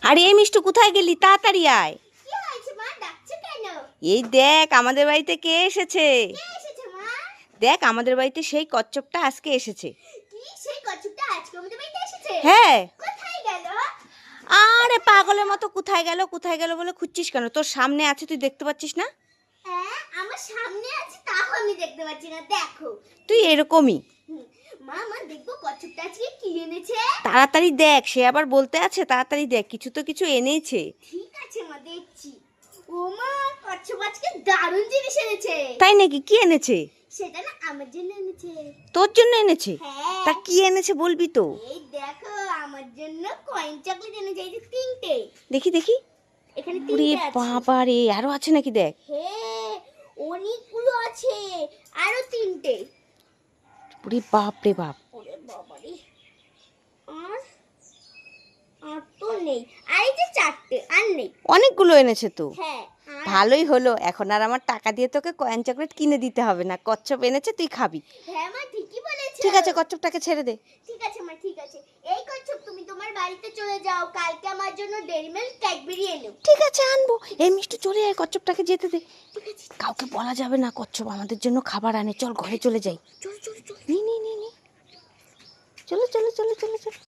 আরে এই মিষ্টু কোথায় গেলি? তাড়াতাড়ি আয়। কি হয়েছে মা, ডাকছো কেন? এই দেখ আমাদের বাড়িতে কে এসেছে। কে এসেছে মা? দেখ আমাদের বাড়িতে সেই কচ্ছপটা আজকে এসেছে। কি সেই কচ্ছপটা আজকে আমাদের বাড়িতে এসেছে? হ্যাঁ। কোথায় গেল? আরে পাগলের মতো কোথায় গেল কোথায় গেল বলে খুঁজছিস কেন? তোর সামনে আছে, তুই দেখতে পাচ্ছিস না? হ্যাঁ, আমার সামনে আছে, তাও আমি দেখতে পাচ্ছি না। দেখো তুই এরকমই। মা, মা দেখবো কচ্ছপটা আজকে কি এনেছে। তাড়াতাড়ি দেখ, সে আবার বলতে আছে তাড়াতাড়ি দেখ, কিছু তো কিছু এনেছে। ঠিক আছে মা, দেখছি। ও মা, কচ্ছপ আজকে দারুণ জিনিস এনেছে। তাই নাকি? কি এনেছে? সেটা না আমার জন্য এনেছে। তোর জন্য এনেছে? হ্যাঁ। তা কি এনেছে বলবি তো? এই দেখো, আমার জন্য কয়েন চকলেট এনেছে, এই যে 3টে। দেখি দেখি। এখানে ওরে 3টে আছে। বাবা রে, আরো আছে নাকি দেখ। হ্যাঁ, অনেকগুলো আছে, আরো 3টে। ওরে বাপ রে বাপ। ওরে বাবা রে, আর আর তো নেই। আর এই যে 4টে, আর নেই। অনেকগুলো এনেছে তো। হ্যাঁ, আর ভালোই হলো, এখন আর আমার টাকা দিয়ে তোকে কয়েন চকলেট কিনে দিতে হবে না। কচ্ছপ এনেছে, তুই খাবি। হ্যাঁ মা, ঠিকই বলেছো। ঠিক আছে, কচ্ছপটাকে ছেড়ে দে। ঠিক আছে মা, ঠিক আছে। এই কচ্ছপ, তুমি তোমার বাড়িতে চলে যাও, কালকে আমার জন্য ডেইরি মিল্ক ক্যাডবেরি এনো। ঠিক আছে, আনবো। এই মিষ্টি চলে আয়, কচ্ছপটাকে যেতে দে। কাউকে বলা যাবে না কচ্ছপ আমাদের জন্য খাবার আনে। চল ঘরে চলে যাই। চলো চলো চলো। নি নি নি নি, চলো চলো চলো চলো চলো।